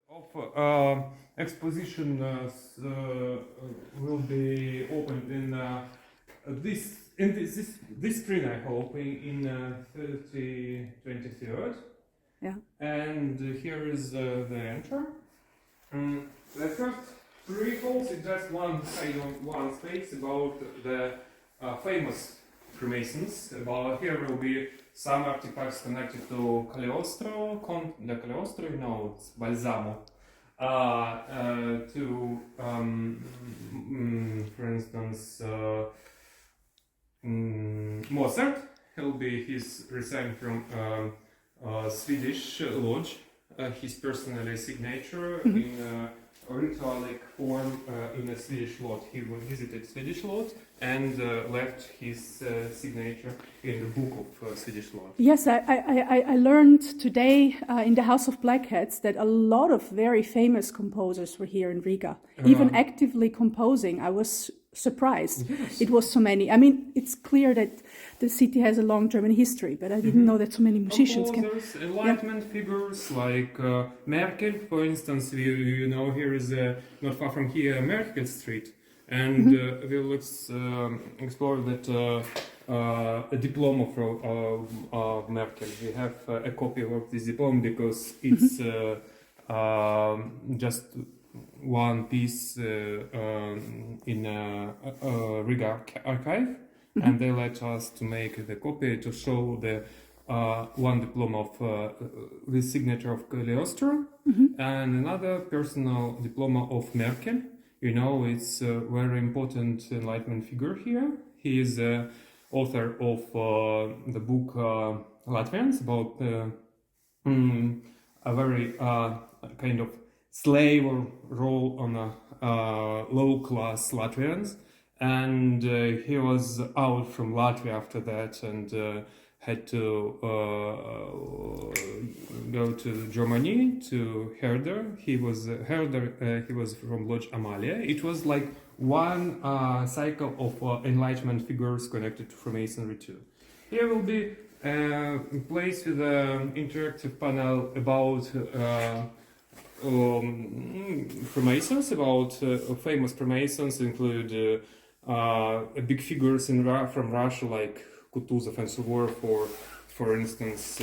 of exposition will be opened in this screen, I hope, in 23rd. Yeah. And here is the enter. The first three halls is just one space about the famous Freemasons. Here will be some artifacts connected to Cagliostro, the Cagliostro, you know, it's Balsamo. For instance, Mozart. He's resigned from Swedish lodge. His personal signature in ritualic form in a Swedish lodge. He visited Swedish lodge and left his signature in the book of Swedish lodge. Yes, I learned today in the House of Black Hats that a lot of very famous composers were here in Riga, even actively composing. I was surprised. Yes. It was so many. I mean, it's clear that the city has a long German history, but I didn't know that so many musicians Composers, enlightenment figures like Merkel, for instance. You know, here is not far from here Merkel Street, and we'll explore that a diploma from Merkel. We have a copy of this diploma because it's just one piece in Riga archive, and they let us to make the copy to show the one diploma of with signature of Cagliostro and another personal diploma of Merkel. You know, it's a very important enlightenment figure here. He is the author of the book Latvians, about a very kind of slave role on low-class Latvians, and he was out from Latvia after that and had to go to Germany to Herder. He was he was from Lodge Amalia. It was like one cycle of enlightenment figures connected to Freemasonry too. Here will be a place with an interactive panel about Freemasons, about famous Freemasons, include big figures from Russia like Kutuzov and so forth, for instance,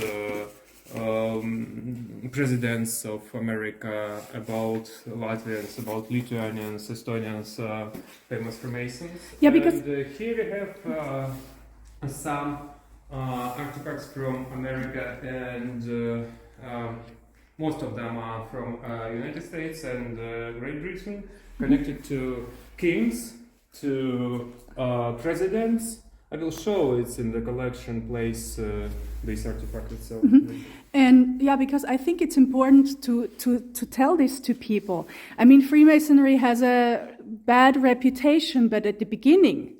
presidents of America, about Latvians, about Lithuanians, Estonians, famous Freemasons. Yeah, because here we have some artifacts from America, and most of them are from United States and Great Britain, connected to kings, to presidents. I will show it's in the collection place, this artifact itself. And yeah, because I think it's important to tell this to people. I mean, Freemasonry has a bad reputation, but at the beginning,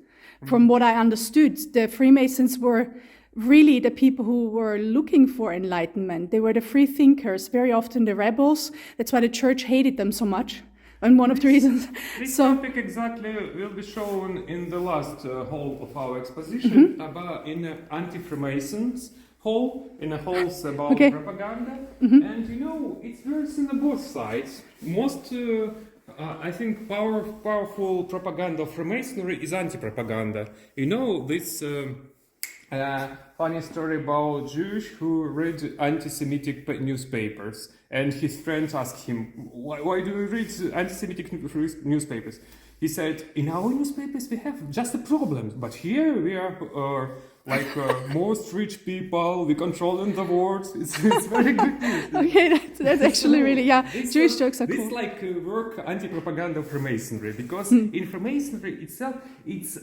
from what I understood, the Freemasons were really the people who were looking for enlightenment. They were the free thinkers, very often the rebels. That's why the church hated them so much. And one of the reasons. This topic exactly will be shown in the last hall of our exposition, about in anti-Freemasons hall, in a halls about propaganda. And you know, it's works on both sides. Most, I think, powerful propaganda of Freemasonry is anti-propaganda. You know, this funny story about Jewish who read anti-Semitic newspapers, and his friends asked him, why do you read anti-Semitic newspapers? He said, in our newspapers we have just a problem, but here we are most rich people, we control the world. It's very good news. Okay, that's actually really, yeah, Jewish jokes are cool. This work anti-propaganda of Freemasonry, because in Freemasonry itself, it's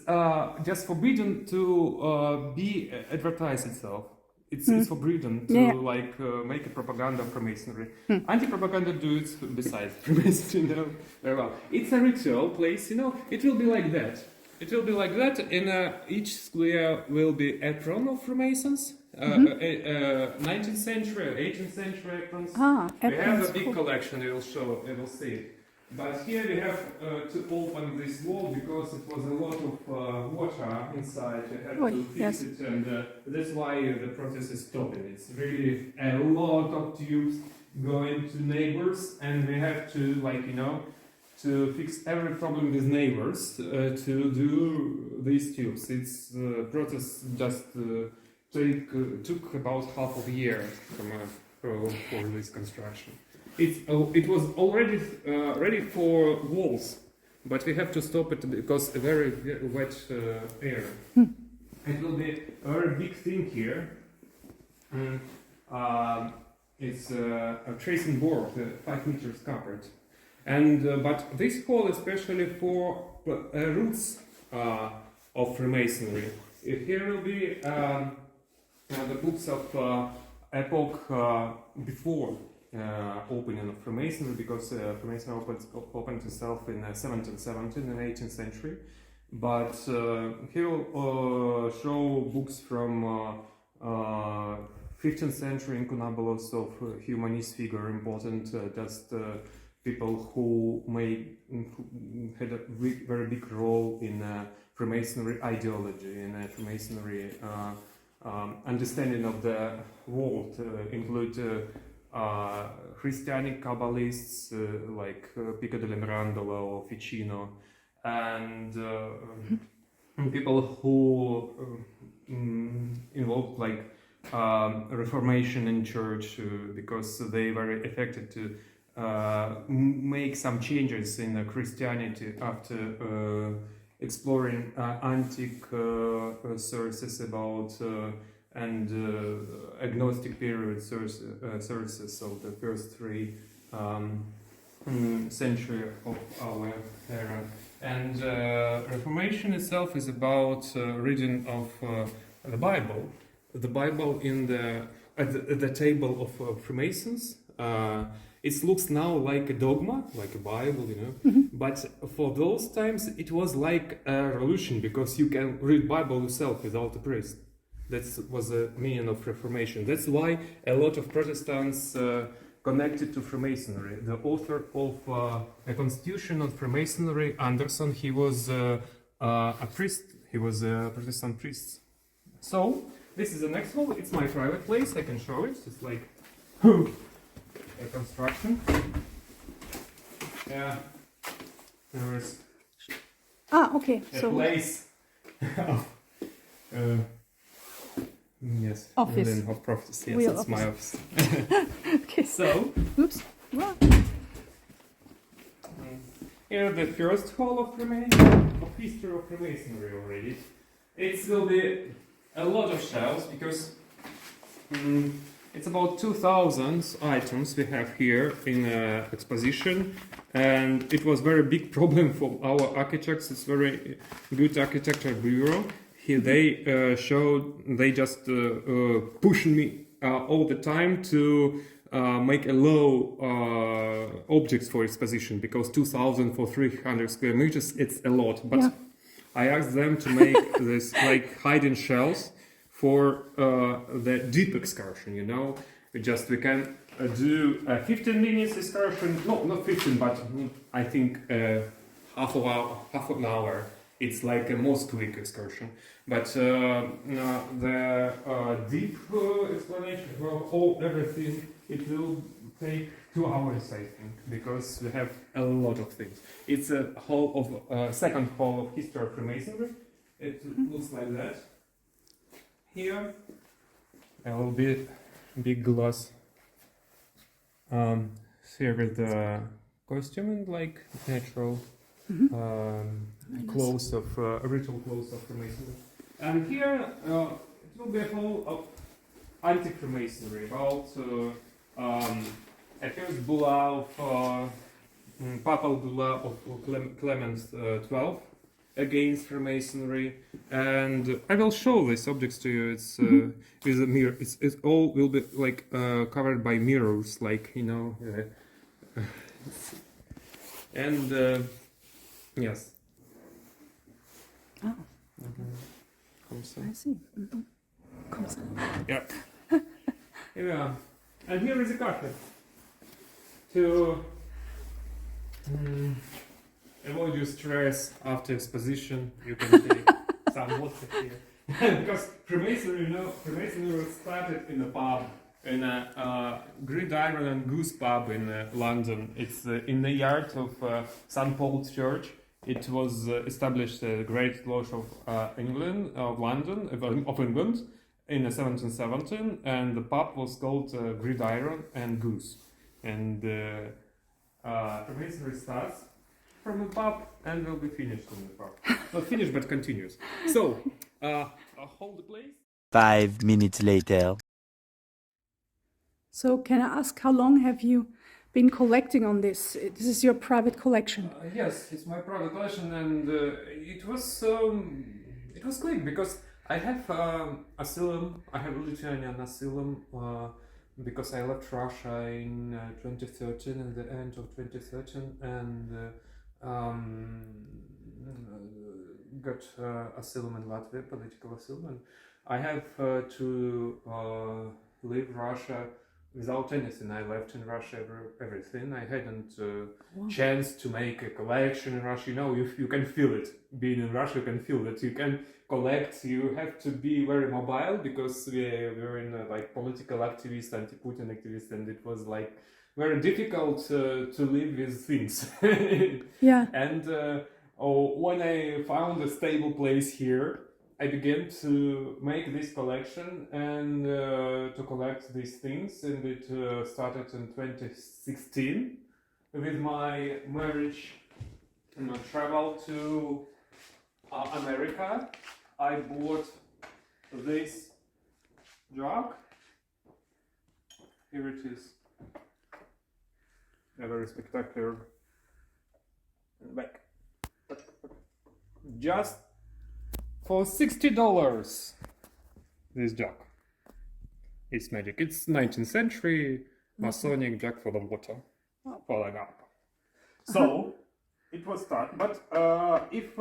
just forbidden to be advertise itself. It's forbidden to make a propaganda of Freemasonry. Anti-propaganda do it besides Freemasonry, you know, very well. It's a ritual place, you know. It will be like that. It will be like that. In each square will be apron of Freemasons. 19th century, 18th century aprons. Aprons. We have a big collection. You will see it. But here we have to open this wall because it was a lot of water inside. We had to fix it, and that's why the process is stopping. It's really a lot of tubes going to neighbors, and we have to, like, you know, to fix every problem with neighbors to do these tubes. It's process just took about half of a year for this construction. It was already ready for walls, but we have to stop it because a very wet air. It will be a very big thing here. It's a tracing board, 5 meters covered. And but this hall especially for roots of Freemasonry. Here will be the books of epoch before opening of Freemasonry, because Freemasonry opened itself in 1770 and 18th century. But here will show books from 15th century incunabulos of humanist figure, important just people who had a very big role in Freemasonry ideology, in Freemasonry understanding of the world, include Christianic Kabbalists like Pico della Mirandola or Ficino, and people who involved like Reformation in church because they were affected to make some changes in Christianity after exploring antique sources about and agnostic period sources of the first 3 century of our era. And Reformation itself is about reading of the Bible. The Bible in at the table of Freemasons. It looks now like a dogma, like a Bible, you know. But for those times, it was like a revolution because you can read Bible yourself without a priest. That was the meaning of Reformation. That's why a lot of Protestants connected to Freemasonry. The author of a constitution on Freemasonry, Anderson, he was a priest. He was a Protestant priest. So this is the next hall. It's my private place. I can show it. It's like a construction. Yeah, there is okay. a place of yes, office of prophecy. Yes, real it's office. my office. Okay. So, Oops. Wow. Here the first hall of history of Freemasonry already. It will be a lot of shelves because it's about 2,000 items we have here in exposition, and it was very big problem for our architects. It's very good architecture bureau. Here they just push me all the time to make a low objects for exposition, because 2,000 for 300 square meters, it's a lot. But I asked them to make this like hiding shelves for the deep excursion, you know. We can do a 15 minutes excursion, no, not 15, but I think half an hour. It's like a most quick excursion. But the deep explanation, well, everything, it will take 2 hours, I think, because we have a lot of things. It's a second hall of history of Freemasonry. It looks like that. Here, a little bit big glass. Here with the costume and like natural clothes of ritual clothes of Freemasonry. And here it will be a whole of anti-Freemasonry about a first bulla of papal bulla of Clement XII against Freemasonry, and I will show these objects to you. It's with a mirror. It all will be like covered by mirrors, like, you know. And yes. Oh. I see. Yeah. Yeah. And here is a carpet to avoid your stress after exposition. You can take some water here. Because Freemasonry was started in a pub, in a Gridiron and Goose pub in London. It's in the yard of St. Paul's Church. It was established Great Lodge of England, of London, of England, in 1717, and the pub was called Gridiron and Goose. And Freemasonry starts from the pub and will be finished in the pub. Not finished, but continues. So, hold the place. 5 minutes later. So can I ask, how long have you been collecting on this? This is your private collection. Yes, it's my private collection, and it was quick because I have asylum. I have a Lithuanian asylum because I left Russia in 2013, at the end of 2013, and got asylum in Latvia, political asylum. And I have to leave Russia without anything. I left in Russia everything. I hadn't chance to make a collection in Russia. You know, you can feel it. Being in Russia, you can feel that you can collect. You have to be very mobile because we were in like political activists, anti-Putin activists, and it was like very difficult to live with things. Yeah. And when I found a stable place here, I began to make this collection and to collect these things, and it started in 2016 with my marriage and my travel to America. I bought this jug. Here it is, a very spectacular back. Just for $60, this jug. It's magic. It's 19th century Masonic jug for the water, for the gap. So it was start. But if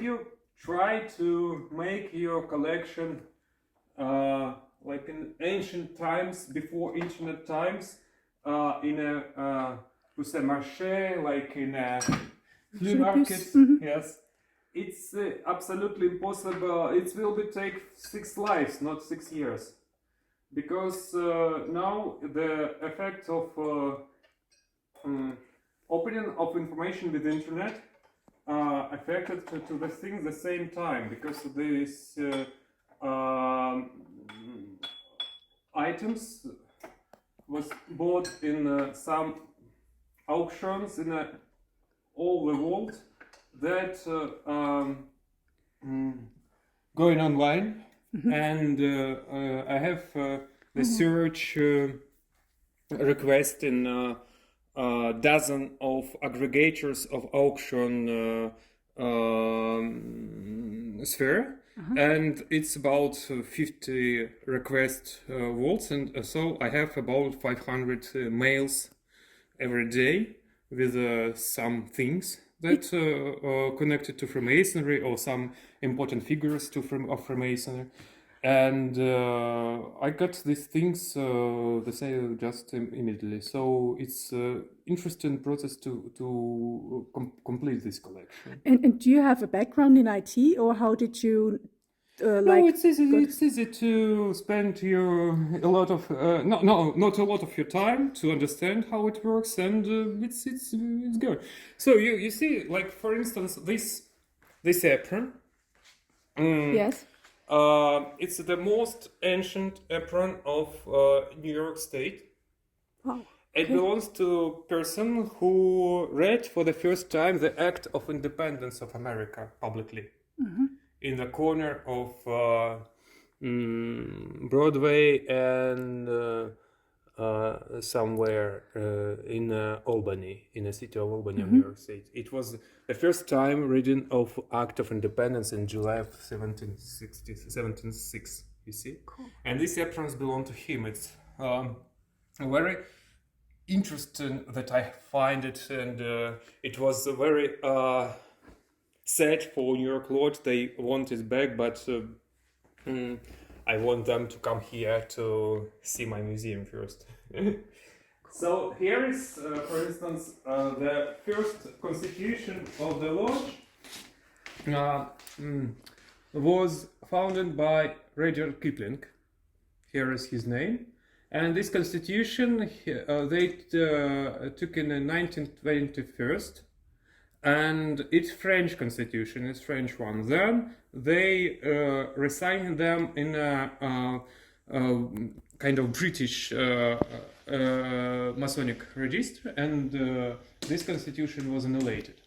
you try to make your collection like in ancient times, before internet times, in a marché, like in a flea market, yes, it's absolutely impossible. It will be take 6 lives, not 6 years, because now the effect of opening of information with the internet affected to the things the same time, because these items was bought in some auctions in all the world that going online, and I have the search request in a dozen of aggregators of auction sphere, and it's about 50 request volts, and so I have about 500 mails every day with some things that connected to Freemasonry or some important figures of Freemasonry, and I got these things the sale just immediately. So it's interesting process to complete this collection. And do you have a background in IT, or how did you No, it's easy. It's easy to spend not a lot of your time to understand how it works, and it's good. So you see, like for instance, this apron. Yes. It's the most ancient apron of New York State. Wow. It belongs to a person who read for the first time the Act of Independence of America publicly. In the corner of Broadway and somewhere in Albany, in the city of Albany, New York State. It was the first time reading of Act of Independence in July of 1706, you see? Cool. And these aprons belong to him. It's very interesting that I find it, and it was very sad for New York Lodge. They want it back, but I want them to come here to see my museum first. So here is, for instance, the first constitution of the lodge was founded by Rudyard Kipling. Here is his name. And this constitution they took in 1921, and it's French constitution, it's French one. Then they resigned them in a kind of British Masonic register, and this constitution was annullated.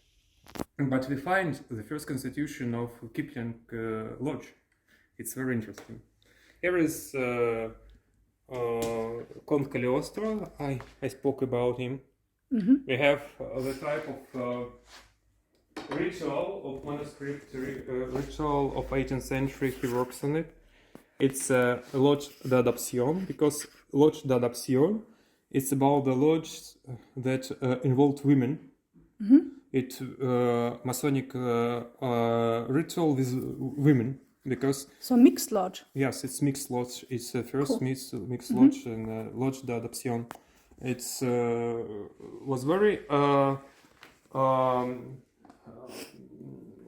But we find the first constitution of Kipling Lodge. It's very interesting. Here is Count Cagliostro. I spoke about him. We have the type of ritual of manuscript, ritual of 18th century. He works on it. It's Lodge d'Adoption, because Lodge d'Adoption, it's about the lodges that involved women. It's Masonic ritual with women, because So mixed lodge. yes, it's mixed lodge. It's the first Cool. mixed lodge, and Lodge d'Adoption. It's was very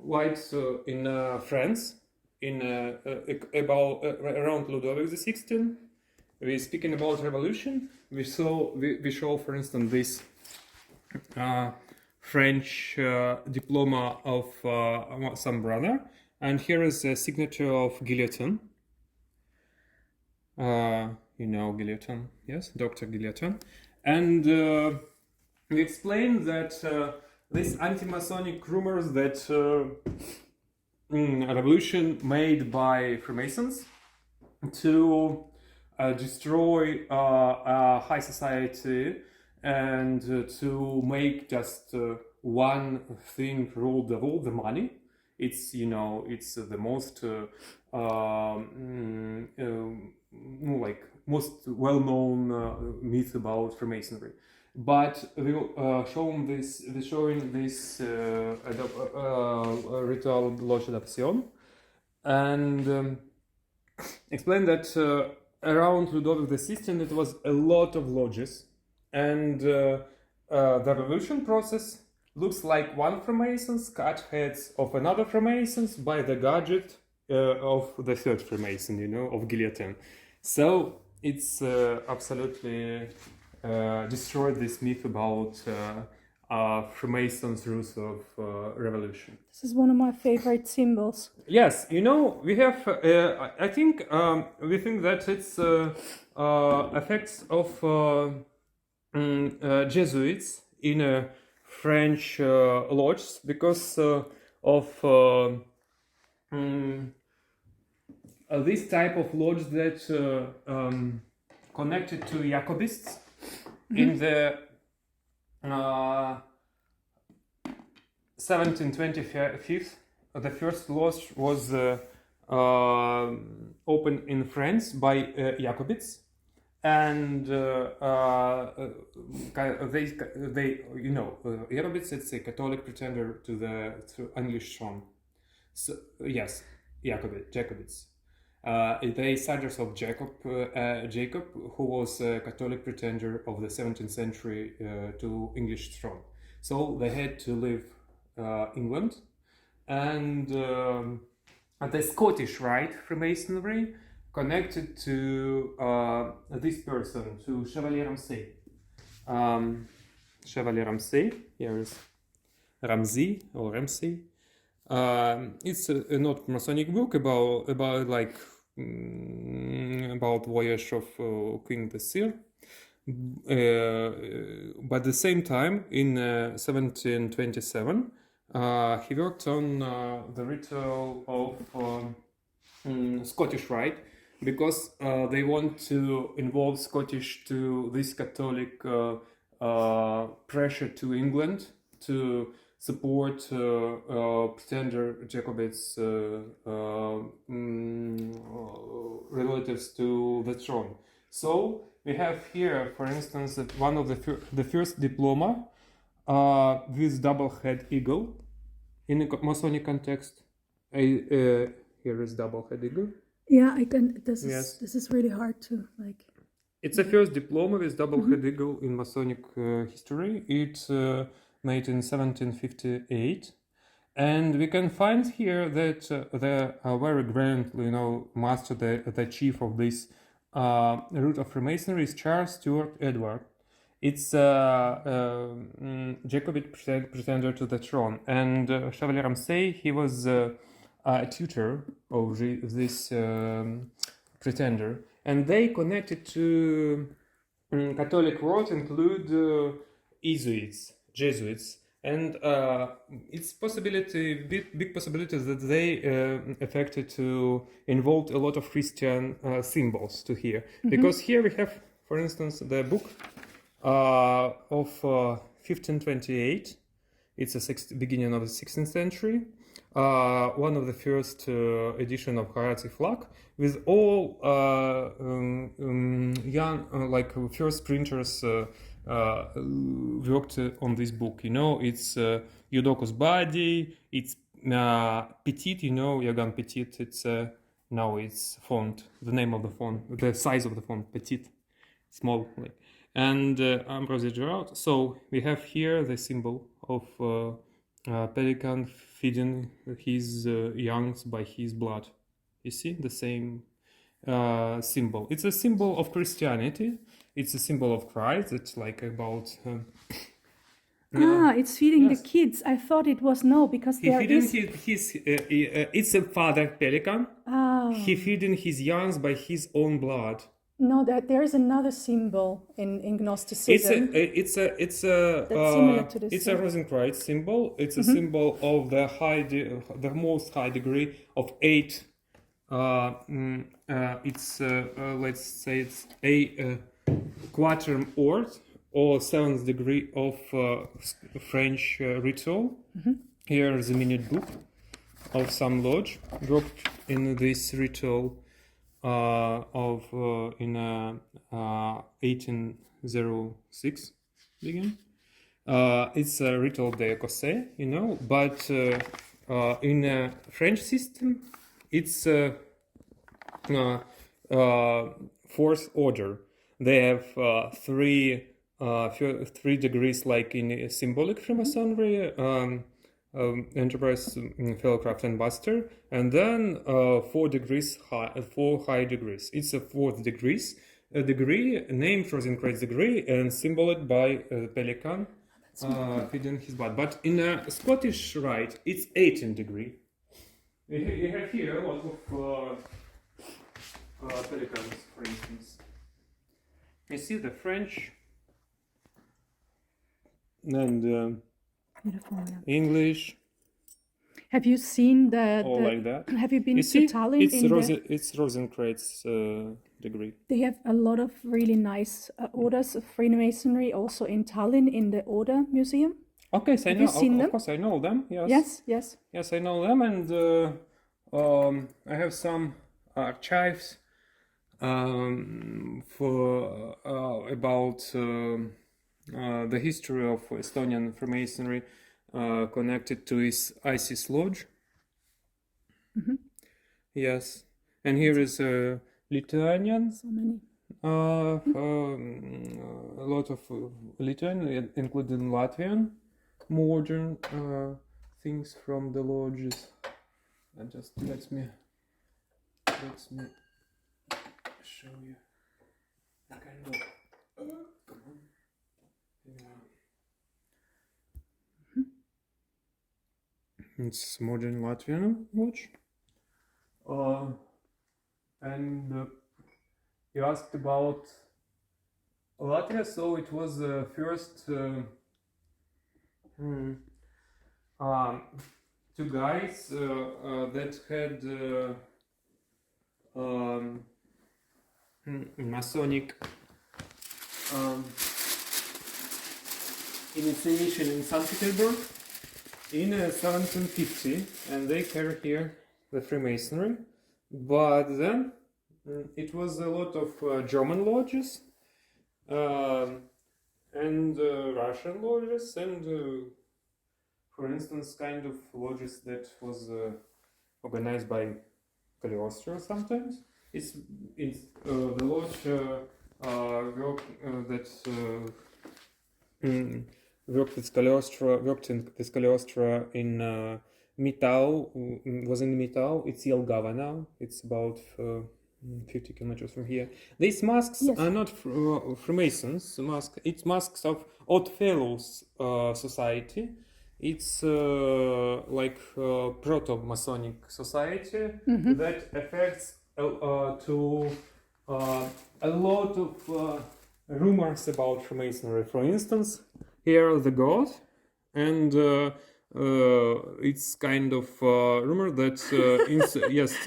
wide in France, in about around Ludovic XVI. We're speaking about revolution. We show, for instance, this French diploma of some brother, and here is a signature of Guillotin. You know Guillotin, yes, Dr. Guillotin. And we explained that these anti-Masonic rumors that revolution made by Freemasons to destroy high society and to make just one thing rule the world, the money. It's, you know, it's the most like most well-known myth about Freemasonry. But we'll showing this ritual Lodge d'Adoption, and explain that around Ludovic XVI it was a lot of lodges, and the revolution process looks like one Freemasons cut heads of another Freemasons by the gadget of the third Freemason, you know, of Guillotin. So it's absolutely destroyed this myth about Freemasons' rules of revolution. This is one of my favorite symbols. Yes, you know, we have, I think, we think that it's effects of Jesuits in French lodges, because of this type of lodge that connected to Jacobists in the 1725. The first lodge was opened in France by Jacobites, and they you know, Jacobites, it's a Catholic pretender to the English throne. So yes, Jacobites. They suggest of Jacob, who was a Catholic pretender of the 17th century to English throne. So they had to leave England, and the Scottish Rite Freemasonry connected to this person, to Chevalier Ramsay. Chevalier Ramsay, here is Ramsay or Ramsay. It's a not Masonic book about like about voyage of Queen Cecile. But at the same time, in 1727, he worked on the ritual of Scottish Rite, because they want to involve Scottish to this Catholic pressure to England to support pretender Jacobites relatives to the throne. So we have here, for instance, that one of the first diploma with double-head eagle in a Masonic context. Here is double-head eagle. Yeah, I can. Yes. This is really hard to like. It's a first diploma with double head eagle in Masonic history. It's made in 1758. And we can find here that the very grand, master, the chief of this root of Freemasonry is Charles Stuart Edward. It's Jacobite pretender to the throne. And Chevalier Ramsay, he was a tutor of this pretender. And they connected to Catholic world include Jesuits. And it's big possibility that they affected to involved a lot of Christian symbols to here. Because here we have, for instance, the book of 1528. It's a beginning of the 16th century. One of the first edition of Harati flag with all young, first printers worked on this book. It's Eudokus body, it's Petit, Yagan Petit, it's now it's font, the name of the font, the size of the font, Petit, small, and Ambrose Gerard. So we have here the symbol of pelican feeding his youngs by his blood. You see the same symbol. It's a symbol of Christianity. It's a symbol of Christ. It's like about. It's feeding the kids. I thought it was because there is. It's a father pelican. He feeding his youngs by his own blood. No, there is another symbol in Gnosticism. It's a that's similar to this. It's a Rosenkreuz symbol. It's a symbol of the most high degree of 8. It's let's say it's a quaterm ord or 7th degree of French ritual. Here is a minute book of some lodge dropped in this ritual of in 1806 begin. It's a ritual de Cossé, but in a French system, it's fourth order. They have three degrees, like in symbolic Freemasonry, enterprise, fellowcraft, and buster, and then 4 degrees high, 4 high degrees. It's a 4th degree named Rosenkreuz degree and symbolized by pelican feeding his blood. But in a Scottish rite, it's 18th degree. You have here a lot of pelicans, for instance. You see the French and English. Have you seen all like that? Have you been to Tallinn? It's Rosenkreuz degree. They have a lot of really nice orders of Freemasonry also in Tallinn in the Order Museum. Okay, so of course I know them. Yes, I know them, and I have some archives for about the history of Estonian Freemasonry connected to his ISIS lodge. Yes, and here is Lithuanian. So many. A lot of Lithuanian, including Latvian, modern things from the lodges. And just let me show you. Come on. It's modern Latvian lodge. And you asked about Latvia, so it was the first two guys that had Masonic initiation in St. Petersburg in 1750, and they carry here the Freemasonry. But then it was a lot of German lodges and Russian lodges, and for instance, kind of lodges that was organized by Cagliostro sometimes. It's the lodge worked with Cagliostro in Mitau, was in Mitau. It's Jelgava now. It's about 50 kilometers from here. These masks are not Freemasons. It's masks of Odd Fellows Society. It's like proto-Masonic society that affects to a lot of rumors about Freemasonry. For instance, here the god, and it's kind of rumor that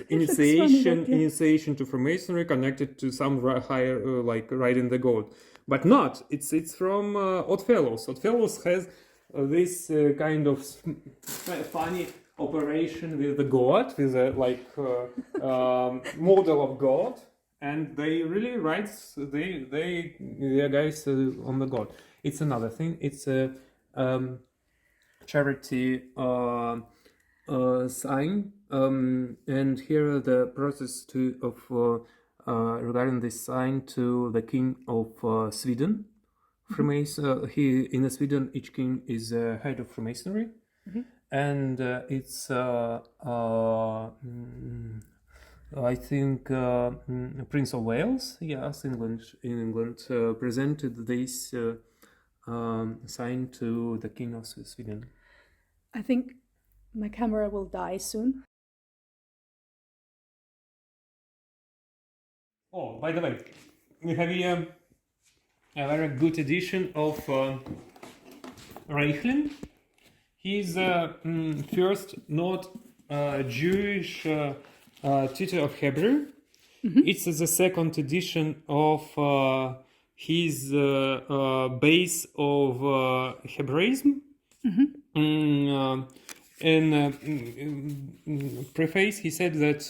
initiation to Freemasonry connected to some higher like riding the god, but not. It's from Odd Fellows. Odd Fellows has this kind of funny operation with the god, with a model of god, and they really write they guys on the god. It's another thing. It's a charity sign, and here the process regarding this sign to the king of Sweden. Freemason. In Sweden, each king is head of Freemasonry, and it's I think Prince of Wales, yes, in England, presented this sign to the king of Sweden. I think my camera will die soon. Oh, by the way, we have here a very good edition of Reichlin. He's first not Jewish teacher of Hebrew. It's the second edition of his base of Hebraism. In preface, he said that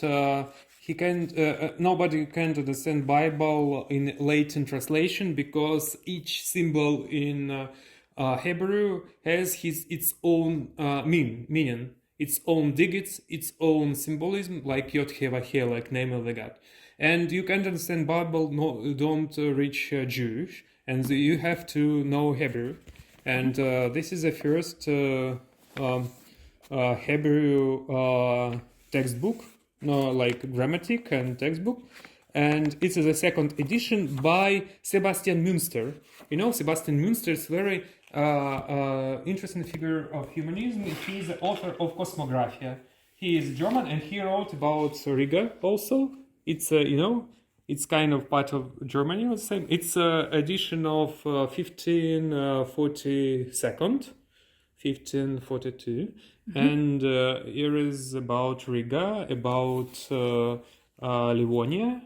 he can't. Nobody can understand Bible in Latin translation because each symbol in Hebrew has its own meaning, its own digits, its own symbolism, like Yod He Vah He, like name of the God. And you can't understand Bible, don't reach Jewish, and you have to know Hebrew. And this is the first Hebrew textbook, like grammatic and textbook. And it's the second edition by Sebastian Münster. You know, Sebastian Münster is very interesting figure of humanism. He is the author of Cosmographia. He is German, and he wrote about Riga also. It's it's kind of part of Germany. It's edition of 1542, and here is about Riga, about Livonia.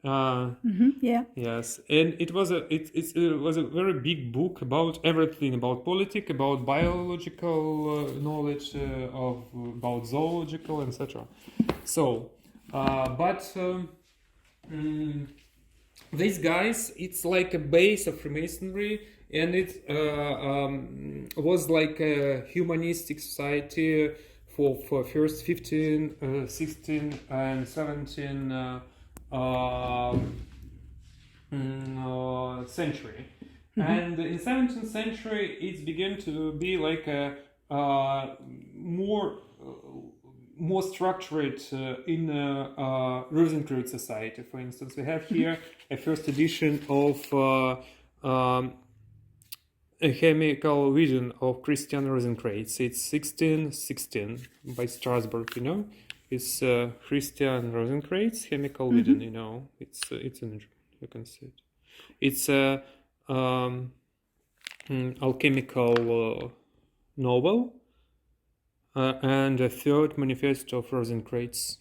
Yes, and it was a very big book about everything, about politics, about biological knowledge, about zoological, etc. So, these guys, it's like a base of Freemasonry, and it was like a humanistic society for first 15, 16, and 17. Century, and in 17th century it began to be like a more structured in Rosenkreuz society. For instance, we have here a first edition of a chemical vision of Christian Rosenkreuz. It's 1616 by Strasbourg. It's Christian Rosenkreuz chemical vision. It's in, you can see it. It's a alchemical novel and a third manifesto of Rosenkreuz.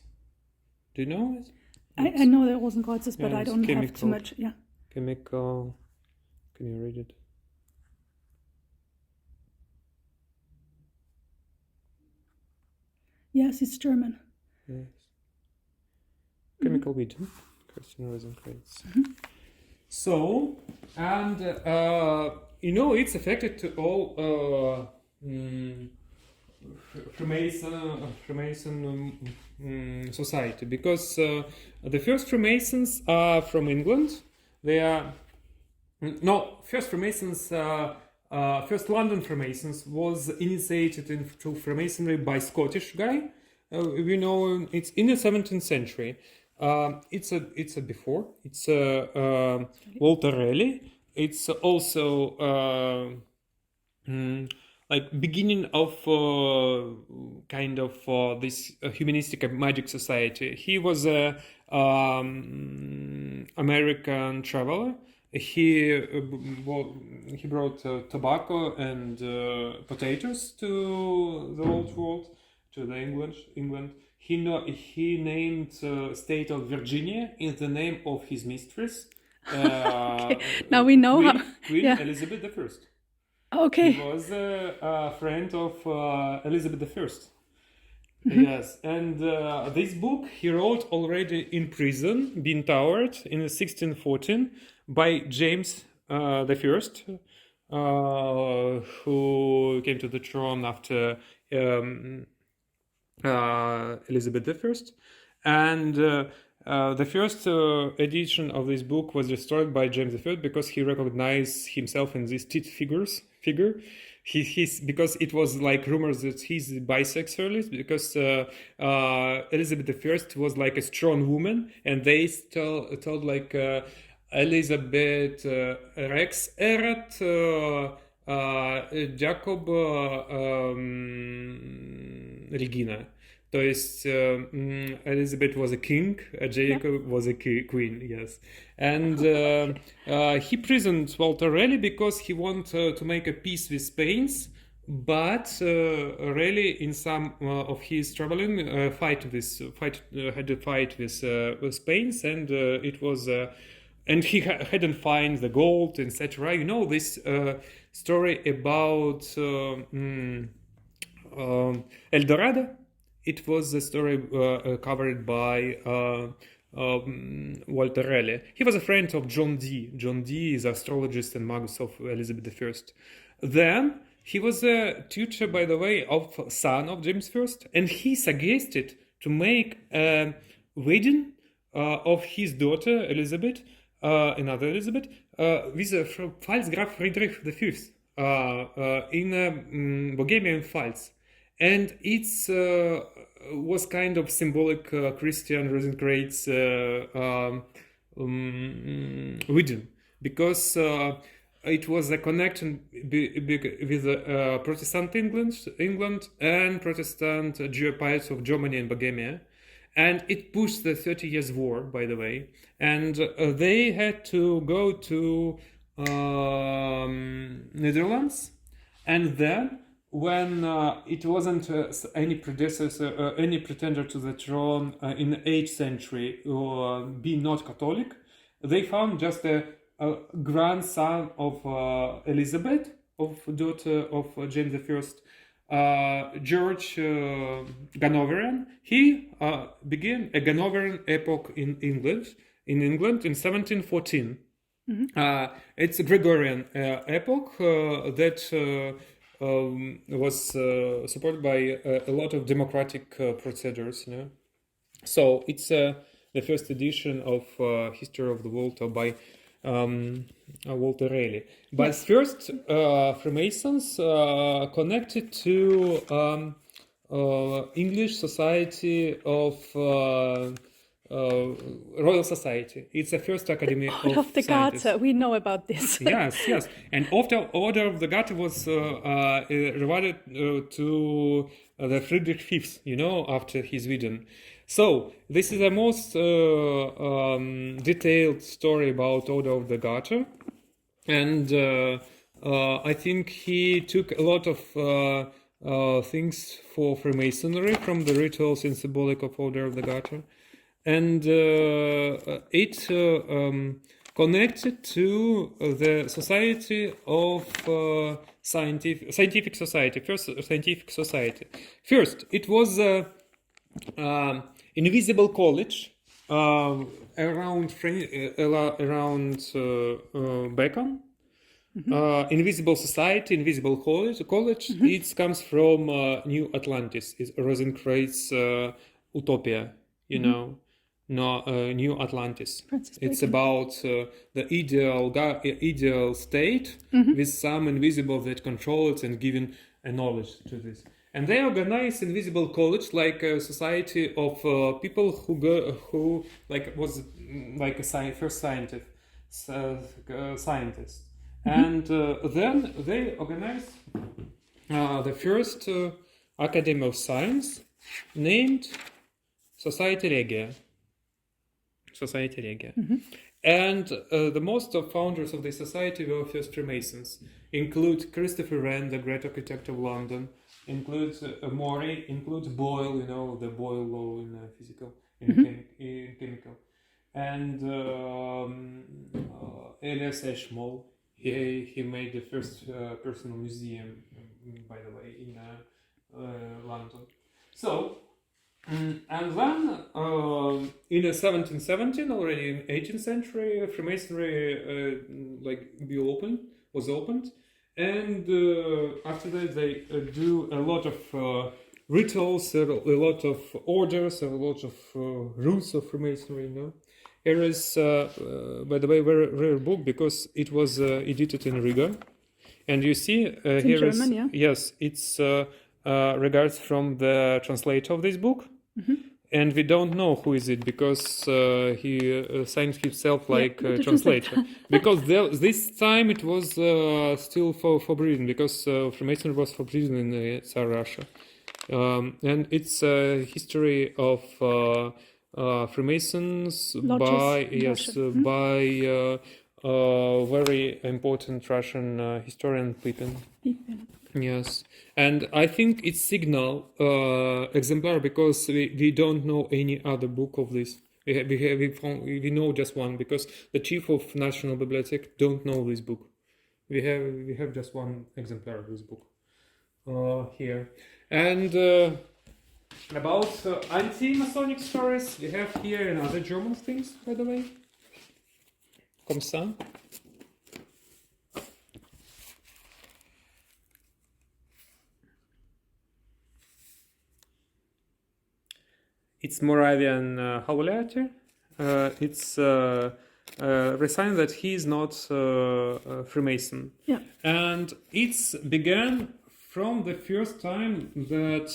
Do you know it? I know that Rosenkreuz, but I don't have too much. Yeah. Chemical. Can you read it? Yes, it's German. Yes. Chemical vision, Christian Rosenkreuz. So, and it's affected to all Freemason society, because the first Freemasons are from England. They are No, first Freemasons, first London Freemasons was initiated into Freemasonry by Scottish guy. We know it's in the 17th century. It's a before. It's Walter Raleigh. It's also like beginning of kind of this humanistic and magic society. He was a American traveler. He brought tobacco and potatoes to the old world, to the England. He named state of Virginia in the name of his mistress. Okay. Now we know Queen yeah. Elizabeth I. Okay. He was a friend of Elizabeth I. Yes, and this book he wrote already in prison, being towered in 1614 by James the First, who came to the throne after Elizabeth I. And the first edition of this book was destroyed by James I because he recognized himself in this figure. He's because it was like rumors that he's bisexual because Elizabeth I was like a strong woman, and they told like Elizabeth Rex erat Jacob Regina. То есть Elizabeth was a king, Jacob was a queen, yes. And he imprisoned Walter Raleigh because he wanted to make a peace with Spain, but Raleigh, in some of his traveling, had to fight with Spain, and it was, and he hadn't find the gold, etc. You know this story about El Dorado? It was a story covered by Walter Raleigh. He was a friend of John Dee. John Dee is astrologist and magus of Elizabeth I. Then he was a tutor, by the way, of son of James I, and he suggested to make a wedding of his daughter Elizabeth, another Elizabeth, with Pfalzgraf Friedrich I in Bohemian Pfalz. And it's was kind of symbolic Christian Rosencrantz wedding, because it was a connection with Protestant England and Protestant Geophiles of Germany and Bohemia, and it pushed the 30 Years' War, by the way, and they had to go to Netherlands, and then when it wasn't any predecessor, any pretender to the throne in the 8th century, be not Catholic, they found just a grandson of Elizabeth, of daughter of James I, George Hanoverian. He began a Hanoverian epoch in England in 1714. Mm-hmm. It's a Gregorian epoch that was supported by a lot of democratic procedures, you know. So it's the first edition of History of the World by Walter Raleigh. But yes. First, Freemasons connected to English Society of Royal Society. It's the first academy of the Garter. We know about this. Yes. And after Order of the Garter was rewarded to the Friedrich V, you know, after his wedding. So this is the most detailed story about Order of the Garter, and I think he took a lot of things for Freemasonry from the rituals and symbolic of Order of the Garter. And it connected to the Society of Scientific Society, first Scientific Society. First, it was Invisible College around Bacon. Mm-hmm. Invisible Society, Invisible College. Mm-hmm. It comes from New Atlantis. It's Rosencrantz utopia, you mm-hmm. know. New Atlantis. Francis It's Bacon. about the ideal state with some invisible that control it and giving a knowledge to this. And they organize invisible college like a society of people who like was like a first scientist. And then they organize the first Academy of Science named Society Regia. And the most of founders of the society were first Freemasons. Include Christopher Wren, the great architect of London. Includes Morey. Includes Boyle. You know the Boyle law in physical, in chemical. And Elias Ashmole. He made the first personal museum, by the way, in London. So. And then in 1717, already in 18th century, Freemasonry was opened, and after that they do a lot of rituals, a lot of orders, a lot of rules of Freemasonry. You know, here is, by the way, very rare book because it was edited in Riga, and you see here in German, yes, it's. Regards from the translator of this book, and we don't know who is it because he signed himself like translator. Because this time it was still forbidden because Freemasonry was forbidden in Tsar Russia, and it's a history of Freemasons by very important Russian historian Pipin. Yes, and I think it's signal exemplar because we don't know any other book of this. We know just one because the chief of National Bibliothèque don't know this book. We have just one exemplar of this book here. And about anti-Masonic stories, we have here another German things, by the way. Comme ça. It's Moravian holy letter. It's a sign that he is not Freemason. Yeah. And it's began from the first time that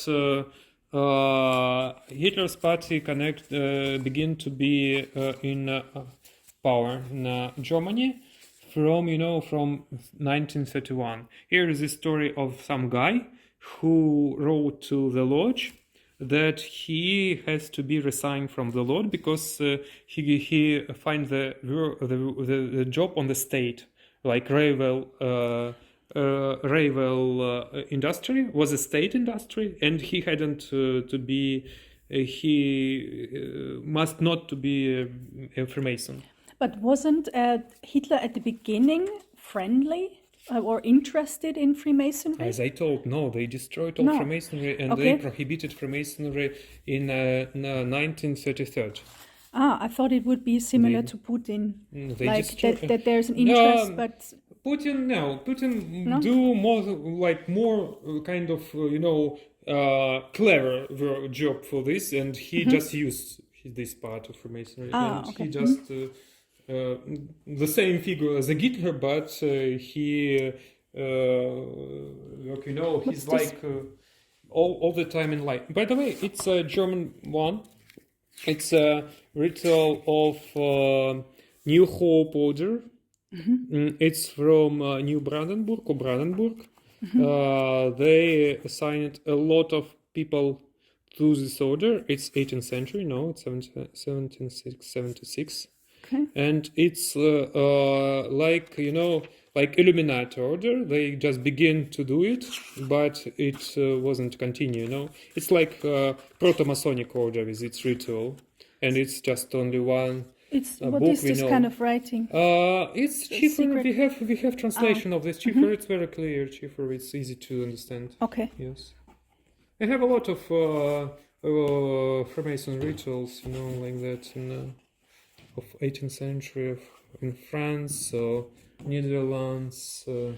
Hitler's party begin to be in power in Germany from 1931. Here is the story of some guy who wrote to the lodge that he has to be resigned from the lodge because he find the job on the state, like railway industry was a state industry, and he hadn't to be. He must not to be a Freemason. But wasn't Hitler at the beginning friendly or interested in Freemasonry? As I told, no, they destroyed all Freemasonry and they prohibited Freemasonry in 1933. I thought it would be similar to Putin, that there's an interest, but Putin do more kind of clever job for this, and he just used this part of Freemasonry, and he just the same figure as a Hitler, but he he's like all the time in life. By the way, it's a German one. It's a ritual of New Hope Order. It's from New Brandenburg or Brandenburg. They assigned a lot of people to this order. It's 18th century, no, it's 1776. Okay. And it's like Illuminati order. They just begin to do it, but it wasn't continue. It's like proto-Masonic order with its ritual, and it's just only one. What is this kind of writing? It's Chiffer. We have translation of this Chiffer. It's very clear Chiffer. It's easy to understand. Okay. Yes. I have a lot of Freemason rituals, like that of 18th century in France, so Netherlands. For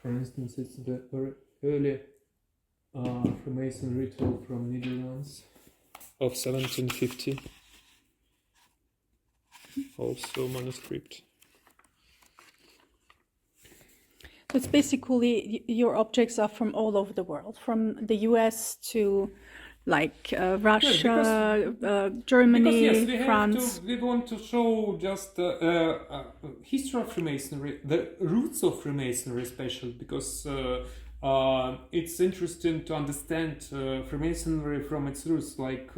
instance, it's the very early Freemason ritual from Netherlands of 1750. also manuscript. It's basically your objects are from all over the world, from the US to like Russia, Germany, Because yes, France. we want to show just history of Freemasonry, the roots of Freemasonry, especially because it's interesting to understand Freemasonry from its roots, like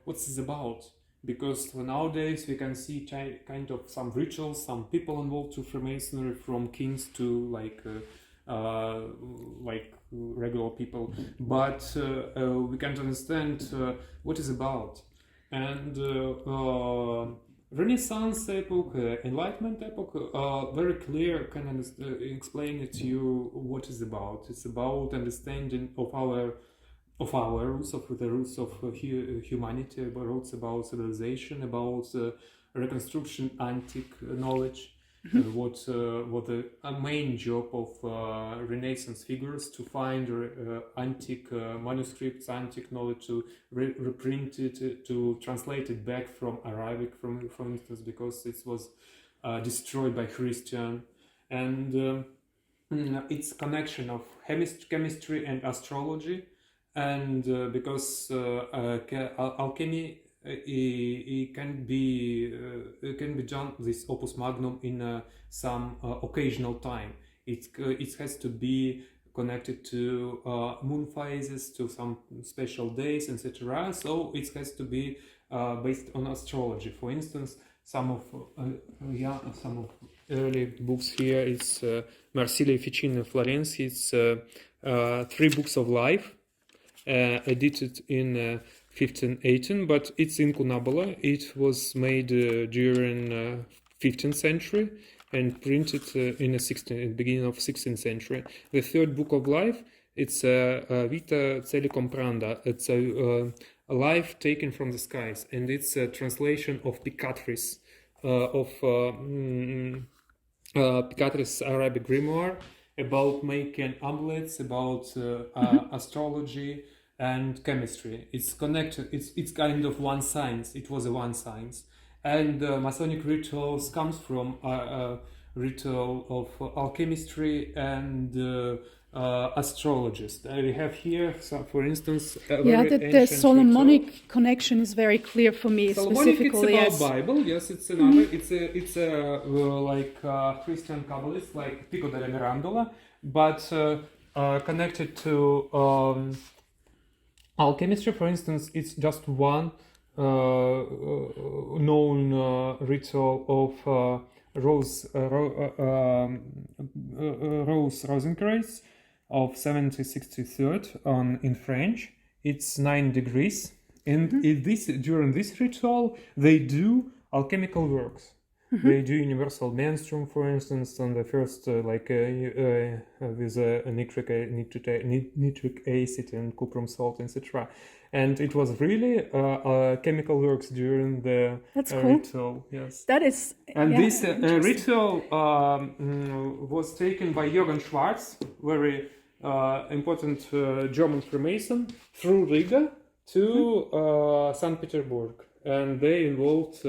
what's it about. Because nowadays we can see kind of some rituals, some people involved to Freemasonry, from kings to like regular people, but we can't understand what it's about. And Renaissance epoch, Enlightenment epoch, very clear can explain it to you what it's about. It's about understanding of our roots, of the roots of humanity, about roots about civilization, about reconstruction, antique knowledge. What the main job of Renaissance figures to find antique manuscripts, antique knowledge, to reprint it, to translate it back from Arabic, for instance, because it was destroyed by Christian, and its connection of chemistry and astrology, and because alchemy. It can be done, this opus magnum, in some occasional time. It has to be connected to moon phases, to some special days, etc. So it has to be based on astrology. For instance, some of early books here. It's Marsilio Ficino Florence. It's 3 books of life, edited in 1518, but it's incunabula. It was made during 15th century and printed in the beginning of 16th century. The 3rd book of life, it's Vita Celi Compranda. It's a life taken from the skies, and it's a translation of Picatris, Picatris' Arabic grimoire, about making amulets, about astrology and chemistry. It's connected. It's kind of one science. It was a one science, and Masonic rituals comes from ritual of alchemistry and astrologist. We have here, for instance, the Solomonic ritual connection is very clear for me. Solomonic, specifically, it's about Bible. Yes, it's another. It's a like Christian Kabbalist, like Pico della Mirandola, but connected to alchemistry. For instance, it's just one known ritual of Rose Rosenkreuz of 1763 in French. It's 9 degrees, and during this ritual they do alchemical works. They do universal menstruum, for instance, on the first with nitric acid and cuprum salt, etc. And it was really chemical works during the ritual. Yes, that is. And this ritual was taken by Johann Schwarz, very important German Freemason, through Riga to St. Petersburg, and they involved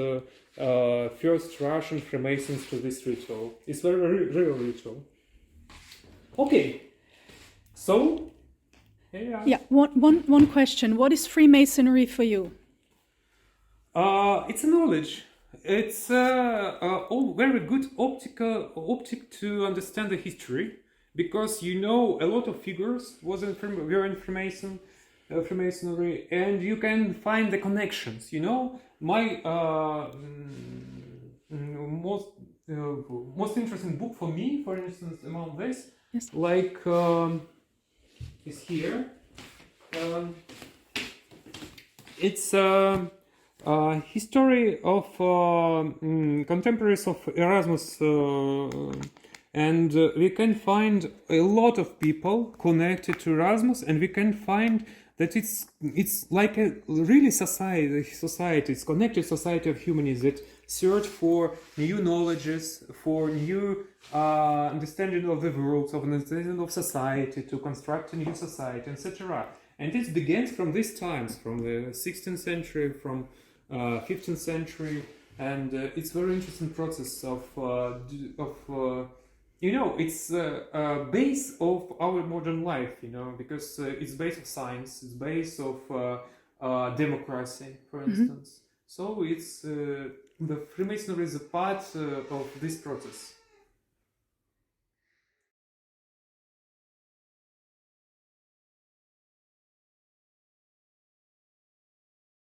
first Russian Freemasons to this ritual. It's very real ritual. Okay, so one question. What is Freemasonry for you? It's a knowledge. It's all very good optic to understand the history, because a lot of figures were in Freemasonry, and you can find the connections. My most interesting book for me, for instance, among this, like is here. It's history of contemporaries of Erasmus, and we can find a lot of people connected to Erasmus, and we can find that it's like a really society. It's connected society of humanities that search for new knowledges, for new understanding of the world, of understanding of society, to construct a new society, etc. And it begins from these times, from the 16th century, from 15th century, and it's very interesting process of it's a base of our modern life, because it's base of science, it's base of democracy, for instance. So it's the Freemasonry is a part of this process.